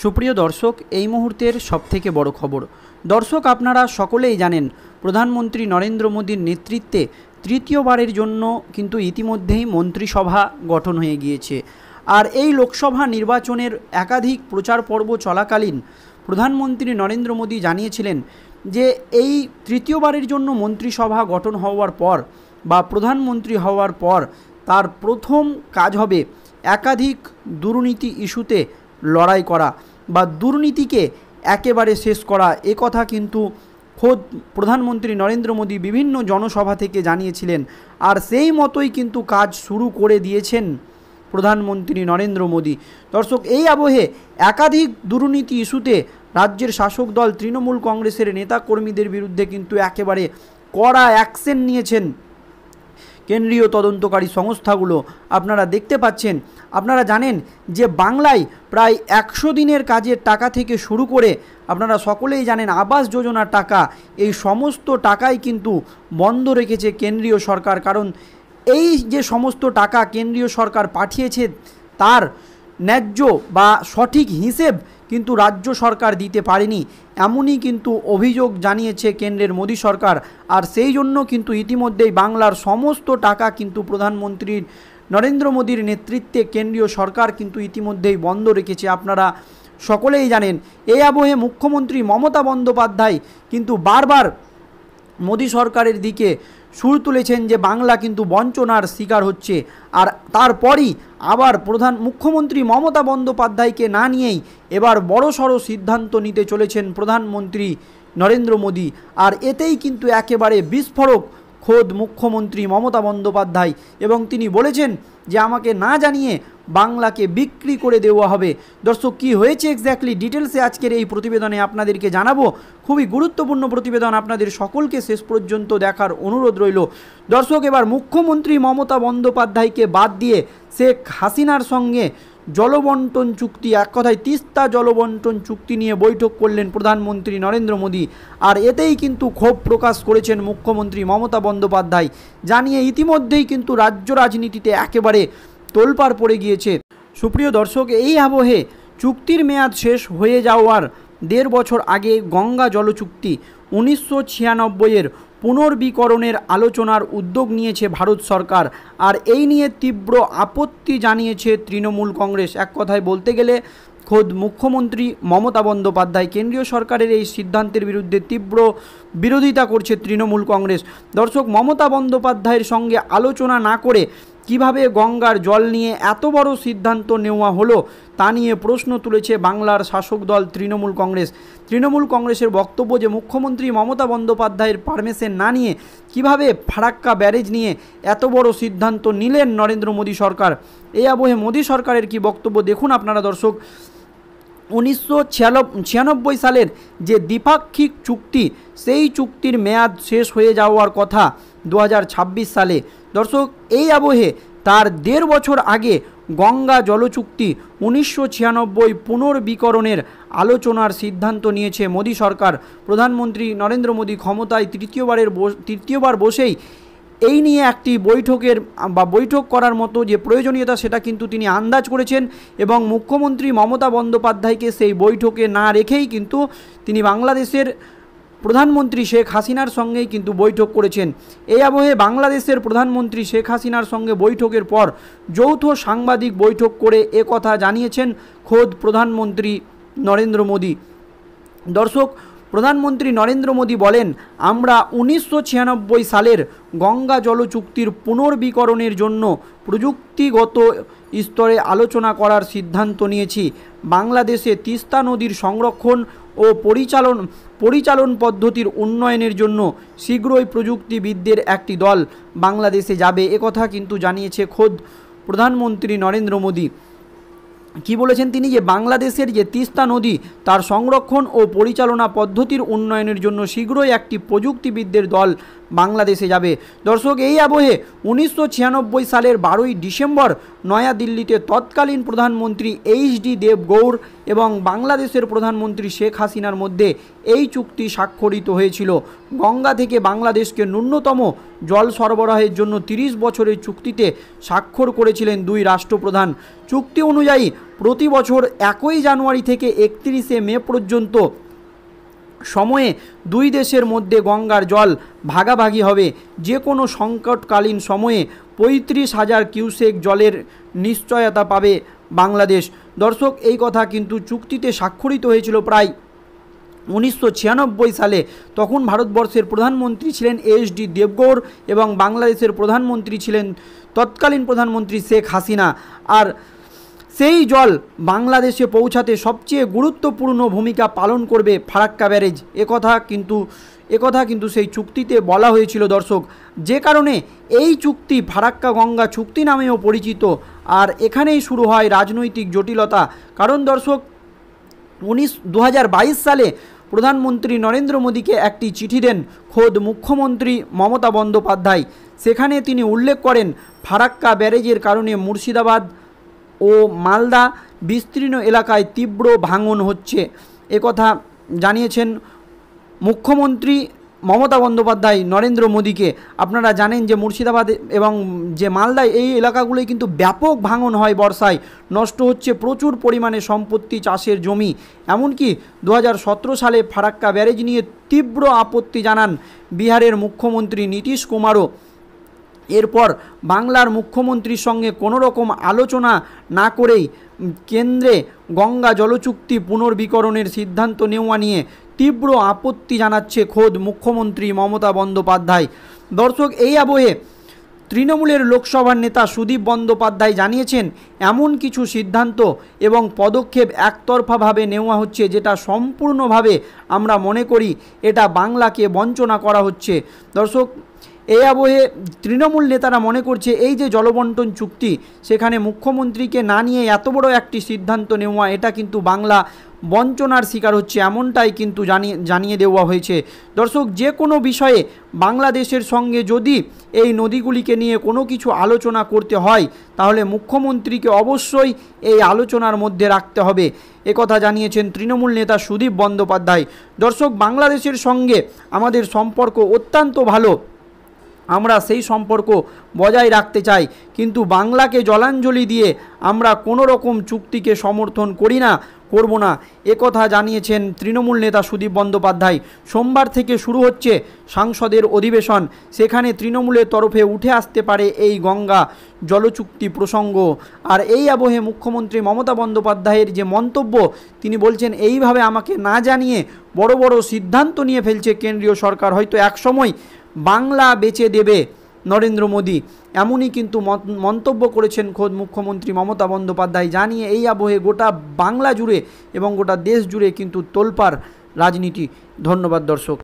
সুপ্রিয় দর্শক, এই মুহূর্তের সবথেকে বড় খবর। দর্শক, আপনারা সকলেই জানেন প্রধানমন্ত্রী নরেন্দ্র মোদীর নেতৃত্বে তৃতীয়বারের জন্য কিন্তু ইতিমধ্যেই মন্ত্রিসভা গঠন হয়ে গিয়েছে। আর এই লোকসভা নির্বাচনের একাধিক প্রচার পর্ব চলাকালীন প্রধানমন্ত্রী নরেন্দ্র মোদী জানিয়েছিলেন যে এই তৃতীয়বারের জন্য মন্ত্রিসভা গঠন হওয়ার পর বা প্রধানমন্ত্রী হওয়ার পর তার প্রথম কাজ হবে একাধিক দুর্নীতি ইস্যুতে লড়াই করা বা দুর্নীতিকে একেবারে শেষ করা। কথা কিন্তু খোদ প্রধানমন্ত্রী নরেন্দ্র মোদী বিভিন্ন জনসভা থেকে জানিয়েছিলেন। আর সেই মতোই কিন্তু কাজ শুরু করে দিয়েছেন প্রধানমন্ত্রী নরেন্দ্র মোদী। দর্শক, এই আবহে একাধিক দুর্নীতি ইস্যুতে রাজ্যের শাসক দল তৃণমূল কংগ্রেসের নেতাকর্মীদের বিরুদ্ধে কিন্তু একেবারে কড়া অ্যাকশন নিয়েছেন কেন্দ্রীয় তদন্তকারী সংস্থাগুলো। আপনারা দেখতে পাচ্ছেন, আপনারা জানেন যে বাংলায় প্রায় 100 দিনের কাজের টাকা থেকে শুরু করে আপনারা সকলেই জানেন আবাস যোজনার টাকা, এই সমস্ত টাকাই কিন্তু বন্ধ রেখেছে কেন্দ্রীয় সরকার। কারণ এই যে সমস্ত টাকা কেন্দ্রীয় সরকার পাঠিয়েছে তার ন্যায্য বা সঠিক হিসেব কিন্তু রাজ্য সরকার দিতে পারেনি, এমনই কিন্তু অভিযোগ জানিয়েছে কেন্দ্রের মোদী সরকার। আর সেই জন্য কিন্তু ইতিমধ্যেই বাংলার সমস্ত টাকা কিন্তু প্রধানমন্ত্রী নরেন্দ্র মোদীর নেতৃত্বে কেন্দ্রীয় সরকার কিন্তু ইতিমধ্যেই বন্ধ রেখেছে, আপনারা সকলেই জানেন। এই আবহে মুখ্যমন্ত্রী মমতা বন্দ্যোপাধ্যায় কিন্তু বারবার মোদী সরকারের দিকে সুর তুলেছেন যে বাংলা কিন্তু বঞ্চনার শিকার হচ্ছে। আর তারপরই আবার মুখ্যমন্ত্রী মমতা বন্দ্যোপাধ্যায়কে না নিয়েই এবার বড়সড় সিদ্ধান্ত নিতে চলেছেন প্রধানমন্ত্রী নরেন্দ্র মোদী। আর এতেই কিন্তু একেবারে বিস্ফোরক খোদ মুখ্যমন্ত্রী মমতা বন্দ্যোপাধ্যায়, এবং তিনি বলেছেন যে আমাকে না জানিয়ে বাংলাকে বিক্রি করে দেওয়া হবে। দর্শক, কী হয়েছে এক্স্যাক্টলি ডিটেলসে আজকের এই প্রতিবেদনে আপনাদেরকে জানাবো। খুবই গুরুত্বপূর্ণ প্রতিবেদন, আপনাদের সকলকে শেষ পর্যন্ত দেখার অনুরোধ রইল। দর্শক, এবার মুখ্যমন্ত্রী মমতা বন্দ্যোপাধ্যায়কে বাদ দিয়ে শেখ হাসিনার সঙ্গে জলবন্টন চুক্তি, এক কথায় তিস্তা জলবন্টন চুক্তি নিয়ে বৈঠক করলেন প্রধানমন্ত্রী নরেন্দ্র মোদী। আর এতেই কিন্তু ক্ষোভ প্রকাশ করেছেন মুখ্যমন্ত্রী মমতা বন্দ্যোপাধ্যায়, জানিয়ে ইতিমধ্যেই কিন্তু রাজ্য রাজনীতিতে একেবারে তোলপাড় পড়ে গিয়েছে। সুপ্রিয় দর্শক, এই আবহে চুক্তির মেয়াদ শেষ হয়ে যাওয়ার 1.5 বছর আগে গঙ্গা জল চুক্তি 1996-এর পুনর্বীকরণের আলোচনার উদ্যোগ নিয়েছে ভারত সরকার। আর এই নিয়ে তীব্র আপত্তি জানিয়েছে তৃণমূল কংগ্রেস। এক কথায় বলতে গেলে খোদ মুখ্যমন্ত্রী মমতা বন্দ্যোপাধ্যায় কেন্দ্রীয় সরকারের এই সিদ্ধান্তের বিরুদ্ধে তীব্র বিরোধিতা করছে তৃণমূল কংগ্রেস। দর্শক, মমতা বন্দ্যোপাধ্যায়ের সঙ্গে আলোচনা না করে কিভাবে গঙ্গার জল নিয়ে এত বড় সিদ্ধান্ত নেওয়া হলো তা নিয়ে প্রশ্ন তুলেছে বাংলার শাসক দল তৃণমূল কংগ্রেস। তৃণমূল কংগ্রেসের বক্তব্য যে মুখ্যমন্ত্রী মমতা বন্দ্যোপাধ্যায়ের পারমিশন না নিয়ে কিভাবে ফারাক্কা ব্যারেজ নিয়ে এত বড় সিদ্ধান্ত নিলেন নরেন্দ্র মোদী সরকার। এই আবহে মোদী সরকারের কি বক্তব্য দেখুন আপনারা। দর্শক, 1996 সালের যে দ্বিপাক্ষিক চুক্তি, সেই চুক্তির মেয়াদ শেষ হয়ে যাওয়ার কথা 2026 সালে। দর্শক, এই আবহে তার 1.5 বছর আগে গঙ্গা জল চুক্তি 1996 পুনর্বীকরণের আলোচনার সিদ্ধান্ত নিয়েছে মোদী সরকার। প্রধানমন্ত্রী নরেন্দ্র মোদী ক্ষমতায় তৃতীয়বার বসেই এই নিয়ে একটি বৈঠক করার মতো যে প্রয়োজনীয়তা সেটা কিন্তু তিনি আন্দাজ করেছেন, এবং মুখ্যমন্ত্রী মমতা বন্দ্যোপাধ্যায়কে সেই বৈঠকে না রেখেই কিন্তু তিনি বাংলাদেশের প্রধানমন্ত্রী শেখ হাসিনার সঙ্গেই কিন্তু বৈঠক করেছেন। এই আবহে বাংলাদেশের প্রধানমন্ত্রী শেখ হাসিনার সঙ্গে বৈঠকের পর যৌথ সাংবাদিক বৈঠক করে কথা জানিয়েছেন খোদ প্রধানমন্ত্রী নরেন্দ্র মোদী। দর্শক, প্রধানমন্ত্রী নরেন্দ্র মোদী বলেন, আমরা 1996 সালের গঙ্গা জল চুক্তির পুনর্বীকরণের জন্য প্রযুক্তিগত স্তরে আলোচনা করার সিদ্ধান্ত নিয়েছি। বাংলাদেশে তিস্তা নদীর সংরক্ষণ ও পরিচালন পদ্ধতির উন্নয়নের জন্য শীঘ্রই প্রযুক্তিবিদদের একটি দল বাংলাদেশে যাবে। একথা কিন্তু জানিয়েছে খোদ প্রধানমন্ত্রী নরেন্দ্র মোদী। কি বলেছেন তিনি, যে বাংলাদেশের যে তিস্তা নদী তার সংরক্ষণ ও পরিচালনা পদ্ধতির উন্নয়নের জন্য শীঘ্রই একটি প্রযুক্তিবিদদের দল বাংলাদেশে যাবে। দর্শক, এই আবহে 1996 সালের 12ই ডিসেম্বর নয়াদিল্লিতে তৎকালীন প্রধানমন্ত্রী এইচ.ডি. দেবগৌড় এবং বাংলাদেশের প্রধানমন্ত্রী শেখ হাসিনার মধ্যে এই চুক্তি স্বাক্ষরিত হয়েছিল। গঙ্গা থেকে বাংলাদেশকে ন্যূনতম জল সরবরাহের জন্য 30 বছরের চুক্তিতে স্বাক্ষর করেছিলেন দুই রাষ্ট্রপ্রধান। চুক্তি অনুযায়ী প্রতি বছর 1 জানুয়ারি থেকে 31 মে পর্যন্ত সময়ে দুই দেশের মধ্যে গঙ্গার জল ভাগাভাগি হবে। যে কোনো সংকটকালীন সময়ে 35,000 কিউসেক জলের নিশ্চয়তা পাবে বাংলাদেশ। দর্শক, এই কথা কিন্তু চুক্তিতে স্বাক্ষরিত হয়েছিল প্রায় 1996 সালে। তখন ভারতবর্ষের প্রধানমন্ত্রী ছিলেন এইচ.ডি. দেবগৌড় এবং বাংলাদেশের প্রধানমন্ত্রী ছিলেন তৎকালীন প্রধানমন্ত্রী শেখ হাসিনা। আর সেই জল বাংলাদেশে পৌঁছাতে সবচেয়ে গুরুত্বপূর্ণ ভূমিকা পালন করবে ফারাক্কা ব্যারেজ। একথা কিন্তু সেই চুক্তিতে বলা হয়েছিল দর্শক, যে কারণে এই চুক্তি ফারাক্কা গঙ্গা চুক্তি নামেও পরিচিত। আর এখানেই শুরু হয় রাজনৈতিক জটিলতা। কারণ দর্শক, 2022 সালে প্রধানমন্ত্রী নরেন্দ্র মোদীকে একটি চিঠি দেন খোদ মুখ্যমন্ত্রী মমতা বন্দ্যোপাধ্যায়। সেখানে তিনি উল্লেখ করেন ফারাক্কা ব্যারেজের কারণে মুর্শিদাবাদ ও মালদা বিস্তীর্ণ এলাকায় তীব্র ভাঙন হচ্ছে। একথা জানিয়েছেন মুখ্যমন্ত্রী মমতা বন্দ্যোপাধ্যায় নরেন্দ্র মোদীকে। আপনারা জানেন যে মুর্শিদাবাদ এবং যে মালদা এই এলাকাগুলোই কিন্তু ব্যাপক ভাঙন হয় বর্ষায়, নষ্ট হচ্ছে প্রচুর পরিমাণে সম্পত্তি, চাষের জমি। এমনকি 2017 সালে ফারাক্কা ব্যারেজ নিয়ে তীব্র আপত্তি জানান বিহারের মুখ্যমন্ত্রী নীতিশ কুমারও। এরপর বাংলার মুখ্যমন্ত্রীর সঙ্গে কোনো রকম আলোচনা না করেই কেন্দ্রে গঙ্গা জলচুক্তি পুনর্বিকরণের সিদ্ধান্ত নেওয়া নিয়ে তীব্র আপত্তি জানাচ্ছে খোদ মুখ্যমন্ত্রী মমতা বন্দ্যোপাধ্যায়। দর্শক, এই আবহে তৃণমূলের লোকসভার নেতা সুদীপ বন্দ্যোপাধ্যায় জানিয়েছেন এমন কিছু সিদ্ধান্ত এবং পদক্ষেপ একতরফাভাবে নেওয়া হচ্ছে যেটা সম্পূর্ণভাবে আমরা মনে করি এটা বাংলাকে বঞ্চনা করা হচ্ছে। দর্শক, এই আবহে তৃণমূল নেতারা মনে করছে এই যে জলবন্টন চুক্তি, সেখানে মুখ্যমন্ত্রীকে না নিয়ে এত বড় একটি সিদ্ধান্ত নেওয়া, এটা কিন্তু বাংলা বঞ্চনার শিকার হচ্ছে, এমনটাই কিন্তু জানিয়ে দেওয়া হয়েছে। দর্শক, যে কোনো বিষয়ে বাংলাদেশের সঙ্গে যদি এই নদীগুলিকে নিয়ে কোনো কিছু আলোচনা করতে হয় তাহলে মুখ্যমন্ত্রীকে অবশ্যই এই আলোচনার মধ্যে রাখতে হবে। একথা জানিয়েছেন তৃণমূল নেতা সুদীপ বন্দ্যোপাধ্যায়। দর্শক, বাংলাদেশের সঙ্গে আমাদের সম্পর্ক অত্যন্ত ভালো, আমরা সেই সম্পর্ক বজায় রাখতে চাই, কিন্তু বাংলাকে জলাঞ্জলি দিয়ে আমরা কোনো রকম চুক্তিকে সমর্থন করব না। একথা জানিয়েছেন তৃণমূল নেতা সুদীপ বন্দ্যোপাধ্যায়। সোমবার থেকে শুরু হচ্ছে সংসদের অধিবেশন, সেখানে তৃণমূলের তরফে উঠে আসতে পারে এই গঙ্গা জলচুক্তি প্রসঙ্গ। আর এই আবহে মুখ্যমন্ত্রী মমতা বন্দ্যোপাধ্যায়ের যে মন্তব্য, তিনি বলছেন এইভাবে আমাকে না জানিয়ে বড় বড় সিদ্ধান্ত নিয়ে ফেলছে কেন্দ্রীয় সরকার, হয়তো একসময় বাংলা বেচে দেবে নরেন্দ্র মোদী। এমনই কিন্তু মন্তব্য করেছেন খোদ মুখ্যমন্ত্রী মমতা বন্দ্যোপাধ্যায়। জানিয়ে এই আবহে গোটা বাংলা জুড়ে এবং গোটা দেশ জুড়ে কিন্তু তোলপাড় রাজনীতি। ধন্যবাদ দর্শক।